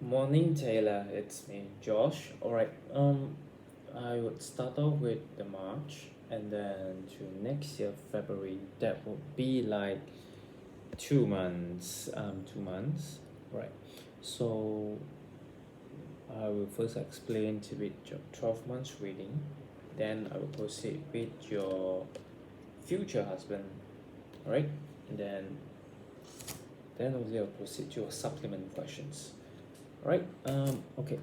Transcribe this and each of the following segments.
Morning, Taylor. It's me, Josh. All right. I would start off with the March, and then to next year February. That would be like 2 months. 2 months. Right. So I will first explain to with your 12 months reading. Then I will proceed with your future husband. All right. And then only I'll proceed to your supplement questions. Right. Okay.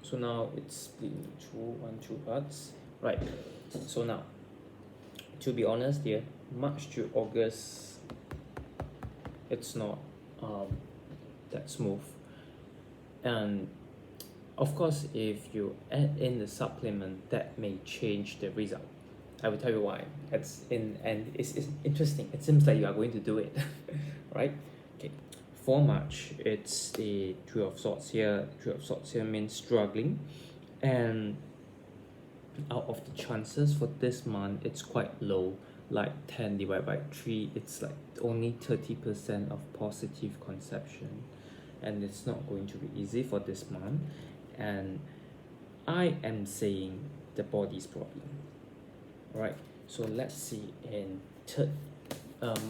So now it's split into two parts. Right. So now, to be honest, here, March to August, it's not um that smooth. And of course, if you add in the supplement, that may change the result. I will tell you why. It's interesting. It seems like you are going to do it, right? Okay. For March, it's the Three of Swords here. Three of Swords here means struggling, and out of the chances for this month, it's quite low. Like 10 divided by 3, it's like only 30% of positive conception, and it's not going to be easy for this month. And I am saying the body's problem. Right. So let's see in third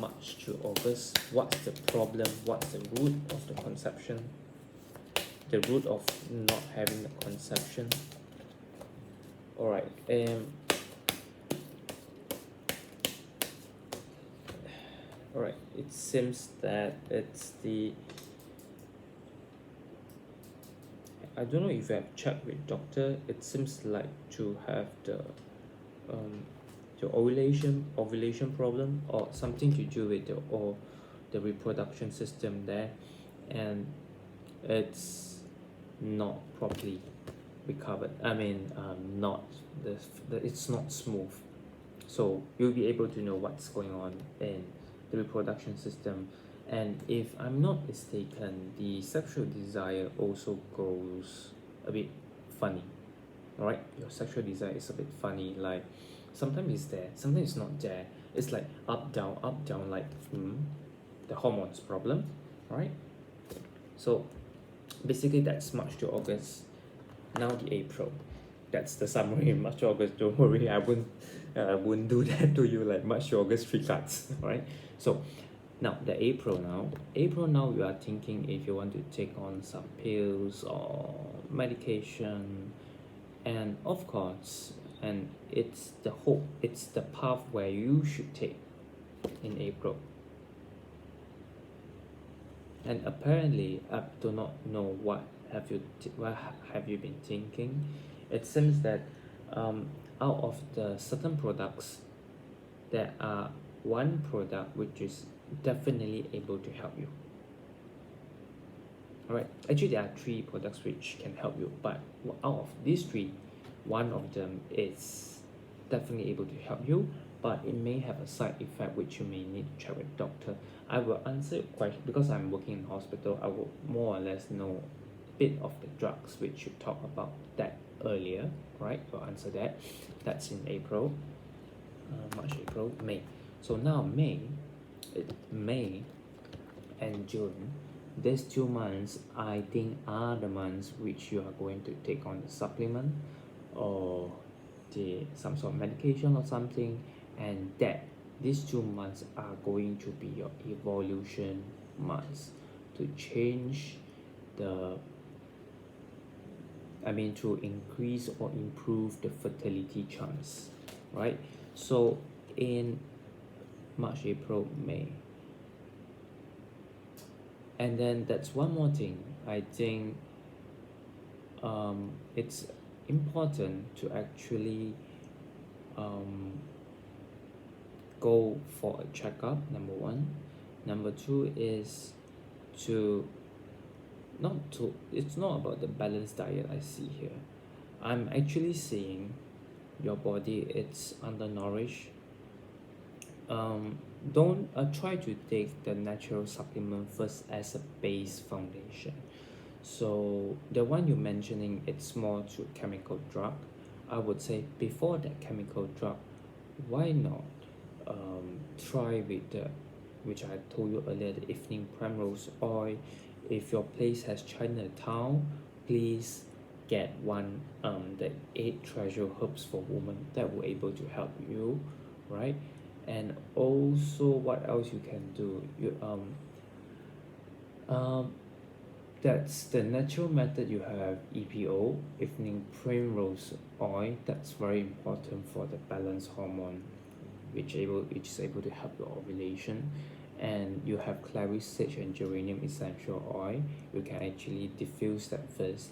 March to August, what's the problem, what's the root of the conception, the root of not having the conception. All right. All right. It seems that it's the, I don't know if you have checked with doctor. It seems like to have um the ovulation problem, or something to do with the reproduction system there, and it's not properly recovered. I mean, not it's not smooth. So you'll be able to know what's going on in the reproduction system. And if I'm not mistaken, the sexual desire also goes a bit funny. All right, your sexual desire is a bit funny. Like sometimes it's there, sometimes it's not there. It's like up down. Like the hormones problem, right? So basically, that's March to August. Now the April. That's the summary in March to August. Don't worry, I wouldn't do that to you like March to August free cards. Right? So now the April now. April now you are thinking if you want to take on some pills or medication, and of course, and it's the hope, it's the path where you should take in April. And apparently, I do not know what have you been thinking. It seems that um, out of the certain products, there are one product which is definitely able to help you. Alright, actually there are three products which can help you, but out of these three, one of them is definitely able to help you, but it may have a side effect which you may need to check with doctor. I will answer your question because I'm working in hospital. I will more or less know a bit of the drugs which you talked about that earlier, right? I'll answer that. That's in April, March, April, May. So now May and June, these 2 months I think are the months which you are going to take on the supplement or some sort of medication or something, and that these 2 months are going to be your evolution months to change the, I mean, to increase or improve the fertility chance, right? So in March, April, May, and then that's one more thing. I think it's important to actually um, go for a checkup, number one. Number two is to not to it's not about the balanced diet I see here. I'm actually seeing your body it's undernourished. um don't try to take the natural supplement first as a base foundation. So the one you're mentioning, it's more to chemical drug. I would say before that chemical drug, why not try with the, which I told you earlier, the evening primrose oil, If your place has Chinatown, please get one the 8 treasure herbs for women that will able to help you, right? And also what else you can do, um that's the natural method. You have EPO, evening primrose oil. That's very important for the balance hormone, which is able to help your ovulation. And you have clary sage and geranium essential oil. You can actually diffuse that first.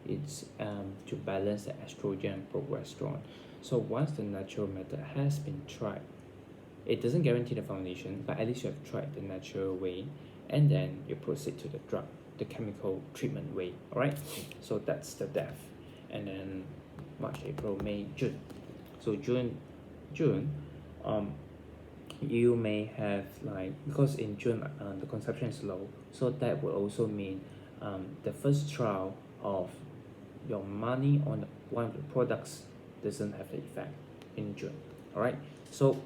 It's to balance the estrogen and progesterone. So once the natural method has been tried, it doesn't guarantee the foundation, but at least you have tried the natural way, and then you proceed to the drug, the chemical treatment way. All right. So that's the depth. And then March, April, May, June. So June, um, you may have like, because in June the consumption is low, so that will also mean the first trial of your money on one of the products doesn't have the effect in June. All right. So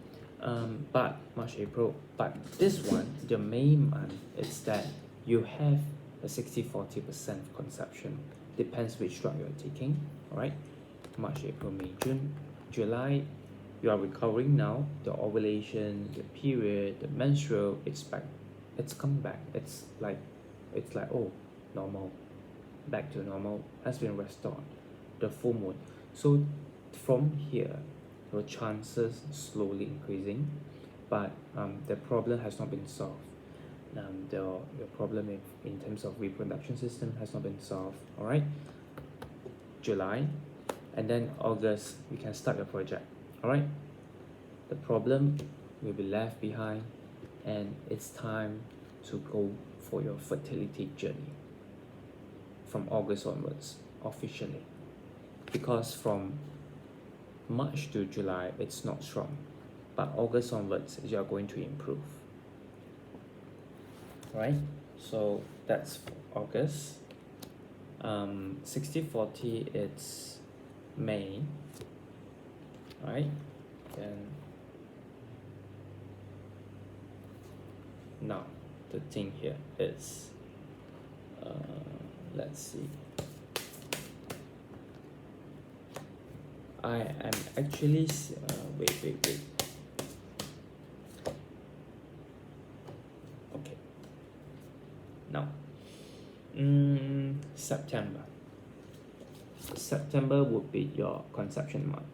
but March, April, but this one, the main month, is that you have a 60-40% consumption. Depends which drug you're taking. All right. March, April, May, June, July, you are recovering now. The ovulation, the period, the menstrual, it's back. It's come back. It's like, oh, normal, back to normal, has been restored. The full moon. So from here, your chances slowly increasing, but the problem has not been solved. Your problem in terms of reproduction system has not been solved. All right. July, and then August, you can start your project. All right. The problem will be left behind, and it's time to go for your fertility journey from August onwards officially, because from March to July it's not strong, but August onwards you are going to improve. Right. So that's for August. 60-40, it's May. Right. Then now the thing here is let's see, I am actually wait. Okay. Now September would be your conception month,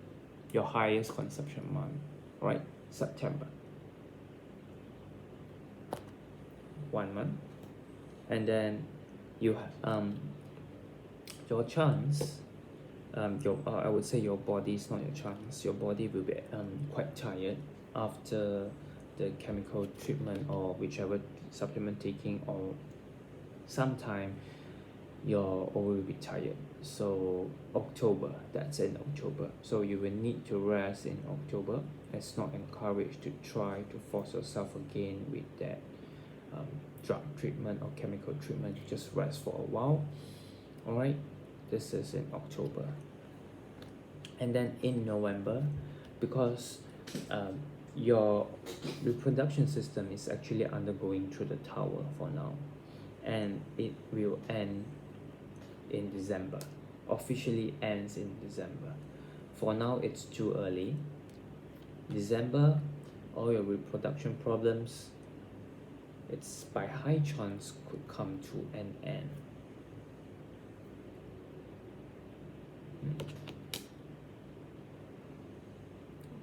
your highest conception month, right? September, 1 month. And then you have your chance, your I would say your body is not your chance. Your body will be quite tired after the chemical treatment or whichever supplement taking, or sometime your ovary will be tired. So October, that's in October. So you will need to rest in October. It's not encouraged to try to force yourself again with that drug treatment or chemical treatment. Just rest for a while. All right. This is in October. And then in November, because your reproduction system is actually undergoing through the tower for now, and it will end in December, officially ends in December. For now it's too early. December, all your reproduction problems, it's by high chance could come to an end.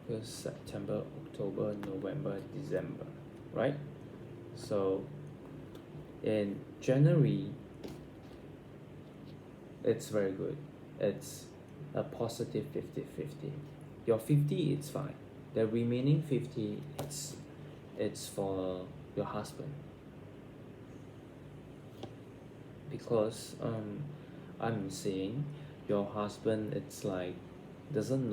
August, September, October, November, December, right? So in January, it's very good. It's a positive 50-50. Your 50, it's fine. The remaining 50, it's for your husband, because I'm saying your husband, it's like he doesn't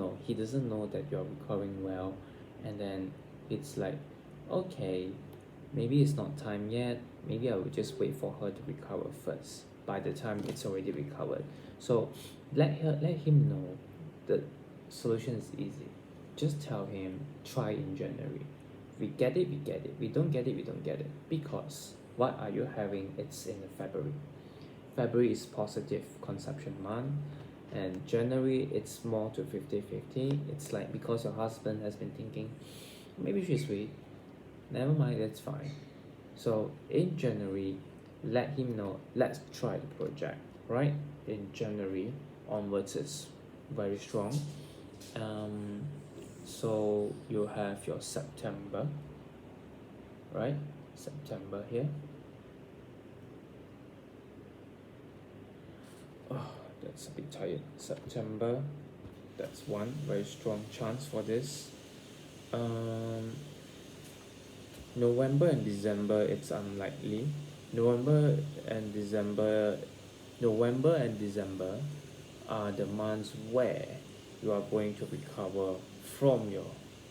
know that you're recovering well, and then it's like, okay, maybe it's not time yet, maybe I will just wait for her to recover first. By the time it's already recovered, so let him know the solution is easy. Just tell him, try in January. We get it, we get it. We don't get it, we don't get it. Because what are you having? It's in February. February is positive conception month, and January it's more to 50-50. It's like because your husband has been thinking maybe she's sweet, never mind, that's fine. So in January, let him know, let's try the project, right? In January onwards, it's very strong. um so you have your September, right? September here. Oh, that's a bit tired. September, that's one very strong chance for this. um November and December, it's unlikely. November and December, November and December are the months where you are going to recover from your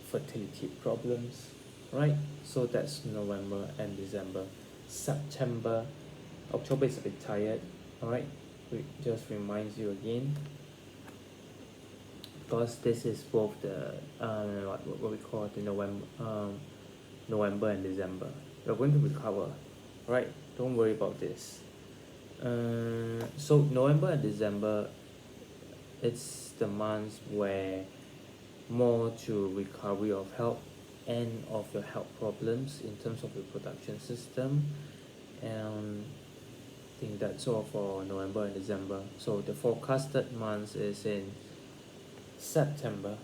fertility problems, right? So that's November and December. September, October is a bit tired, all right? It just reminds you again, because this is both the what we call the November and December. You're going to recover, right? Don't worry about this. So November and December, it's the months where more to recovery of health and of your health problems in terms of reproduction system. And I think that's all for November and December. So the forecasted months is in September,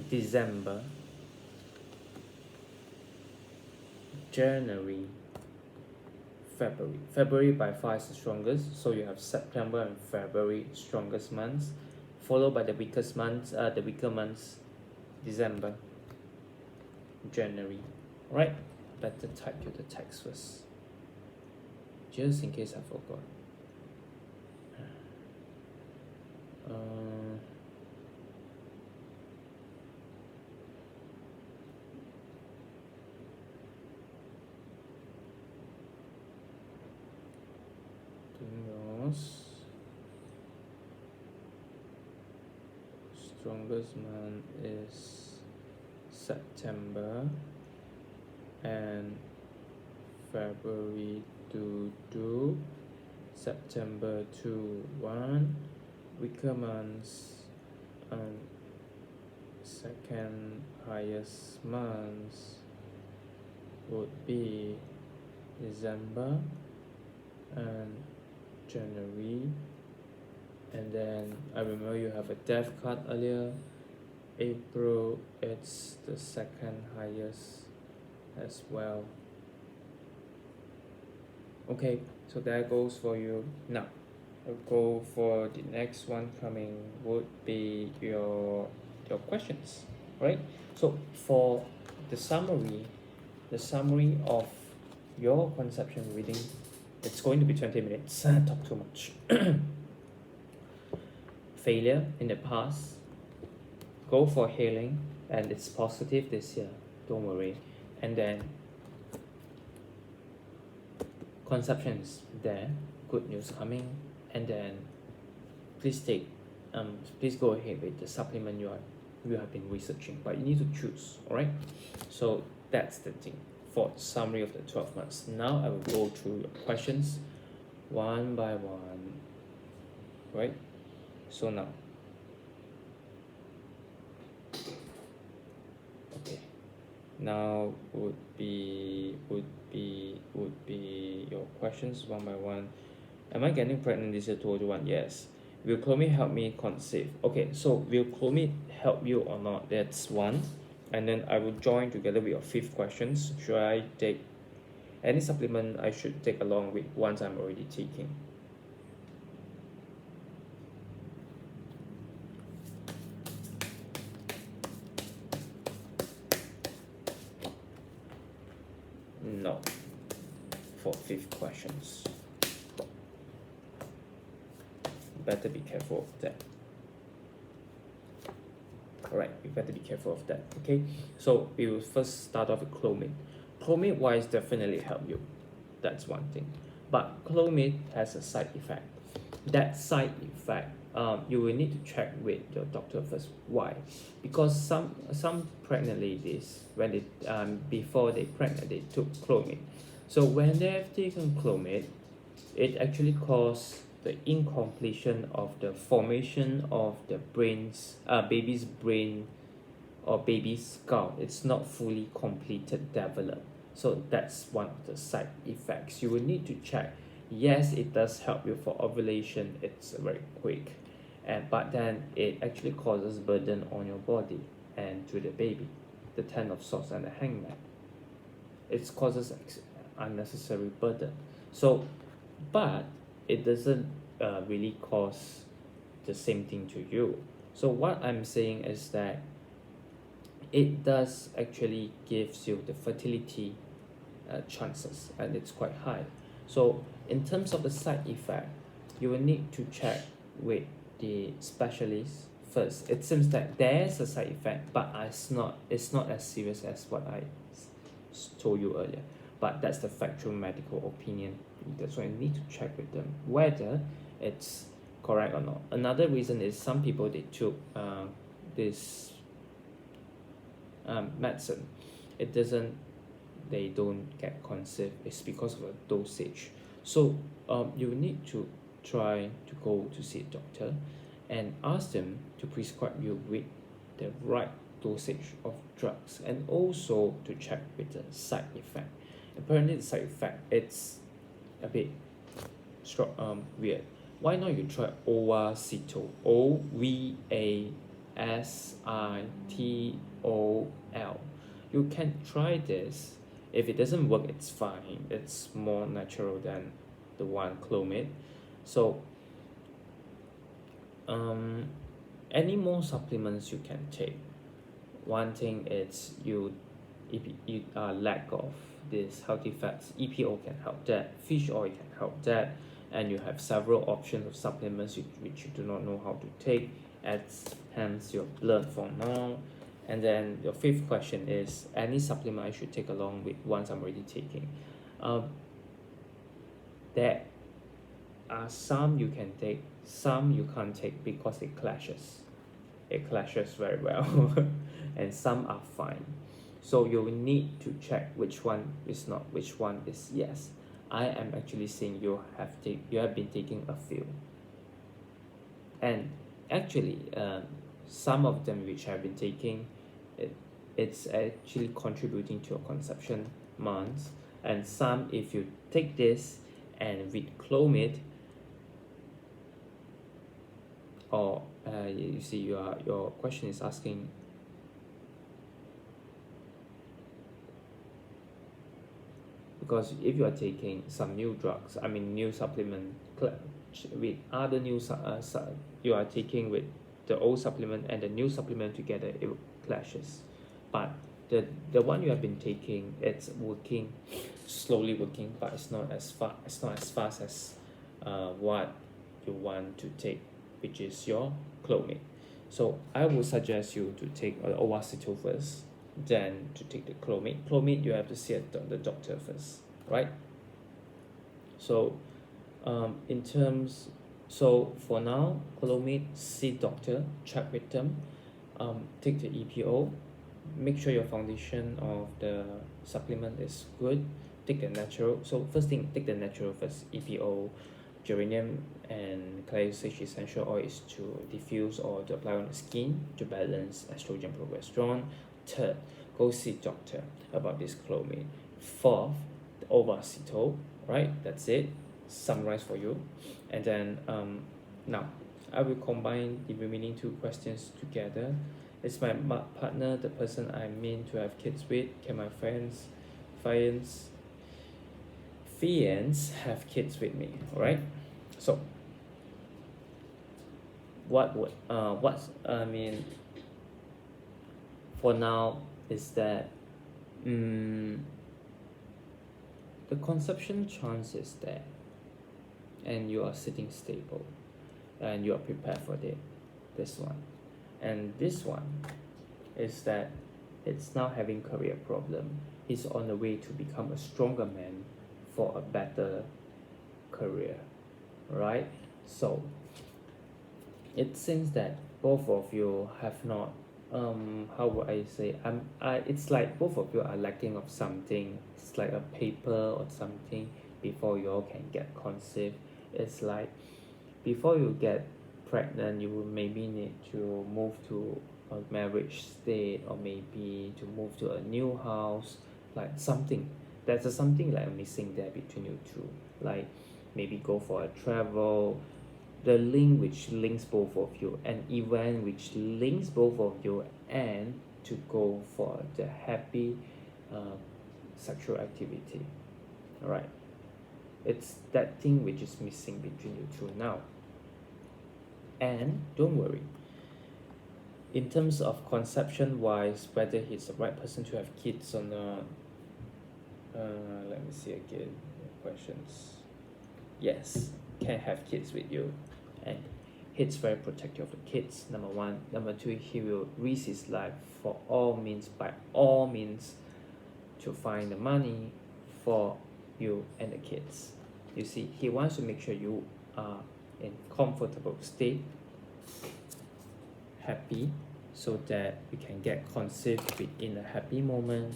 December, January, February. February by far is the strongest, so you have September and February strongest months, followed by the weakest months, the weaker months, December, January. Right? Better type you the text first, just in case I forgot. Yours strongest month is September and February 2 September 2 weaker months, and second highest months would be December and January. And then I remember you have a death card earlier. April, it's the second highest as well. Okay, so that goes for you. Now I'll go for the next one coming would be your questions, right? So for the summary of your conception reading, it's going to be 20 minutes. Talk too much. Failure in the past, go for healing, and it's positive this year, don't worry. And then conception is there, good news coming. And then please go ahead with the supplement you have been researching, but you need to choose, all right? So that's the thing for summary of the 12 months. Now I will go through your questions one by one, right? So now, okay, now would be your questions one by one. Am I getting pregnant this year? 2021? Yes. Will Clomid help me conceive? Okay, so will Clomid help you or not? That's one. And then I will join together with your fifth questions. Should I take any supplement I should take along with once I'm already taking? No. For fifth questions. Better be careful of that. Alright, you better be careful of that. Okay, so we will first start off with Clomid. Clomid wise definitely help you. That's one thing. But Clomid has a side effect. That side effect you will need to check with your doctor first. Why? Because some pregnant ladies, when they before they pregnant, they took Clomid. So when they have taken Clomid, it actually causes the incompletion of the formation of the baby's brain or baby's skull. It's not fully completed, developed. So that's one of the side effects. You will need to check. Yes, it does help you for ovulation. It's very quick, but then it actually causes burden on your body and to the baby, the Ten of Swords and the Hangman. It causes unnecessary burden. So, but it doesn't really cause the same thing to you. So what I'm saying is that it does actually gives you the fertility chances, and it's quite high. So in terms of the side effect, you will need to check with the specialist first. It seems that there's a side effect, but it's not as serious as what I told you earlier. But that's the factual medical opinion. That's why you need to check with them whether it's correct or not. Another reason is some people they took this medicine, they don't get conceived. It's because of a dosage. So you need to try to go to see a doctor and ask them to prescribe you with the right dosage of drugs, and also to check with the side effect. Apparently the side effect, it's a bit weird. Why not you try Ovasitol? Ovasitol. You can try this. If it doesn't work, it's fine. It's more natural than the one Clomid. So any more supplements you can take. One thing is if you lack of this healthy fats, EPO can help that, fish oil can help that, and you have several options of supplements which you do not know how to take, hence your blood for now. And then your fifth question is any supplement I should take along with ones I'm already taking. There are some you can take, some you can't take because it clashes very well and some are fine. So you will need to check which one is not, which one is yes. I am actually saying you have been taking a few, and actually some of them which I've been taking, it's actually contributing to your conception months, and some if you take this and with Clomid, or you see your question is asking because if you are taking some new drugs, new supplement with other you are taking with the old supplement and the new supplement together, it clashes. But the one you have been taking, it's working, slowly working, but it's not as fast as what you want to take, which is your Clomid. So I would suggest you to take Ovasitol first, then to take the Clomid. Clomid, you have to see the doctor first, right? So so for now, Clomid, see doctor, check with them, take the EPO, make sure your foundation of the supplement is good, take the natural. So first thing, take the natural first. EPO, geranium and clay sage essential oil is to diffuse or to apply on the skin to balance estrogen progesterone. Third, go see doctor about this Clomid. Fourth, the Ovasitol, right? That's it. Summarize for you. And then now I will combine the remaining two questions together. Is my partner the person I mean to have kids with? Can my fiance have kids with me? Alright. So for now is that the conception chance is there, and you are sitting stable and you are prepared for this one. And this one is that it's now having career problem. He's on the way to become a stronger man for a better career, right? So it seems that both of you have not how would I say it's like both of you are lacking of something. It's like a paper or something before you all can get conceived. It's like before you get pregnant you will maybe need to move to a marriage state, or maybe to move to a new house, like something there's a something like missing there between you two, like maybe go for a travel, the link which links both of you, an event which links both of you, and to go for the happy uh, sexual activity. All right, it's that thing which is missing between you two now. And don't worry, in terms of conception wise, whether he's the right person to have kids or not, let me see again the questions. Yes, can have kids with you, and he's very protective of the kids, number one. Number two, he will risk his life for all means, by all means, to find the money for you and the kids. You see, he wants to make sure you are in comfortable state, happy, so that we can get conceived within a happy moment,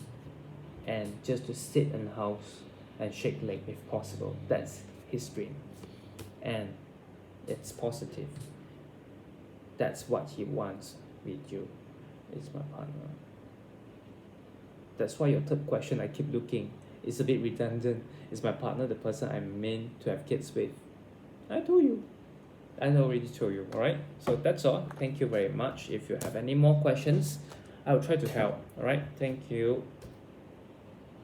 and just to sit in the house and shake leg if possible. That's his dream, and it's positive. That's what he wants with you. Is my partner. That's why your third question, I keep looking, is a bit redundant. Is my partner the person I'm meant to have kids with? I told you. I already told you, alright? So that's all. Thank you very much. If you have any more questions, I will try to help. Alright, thank you.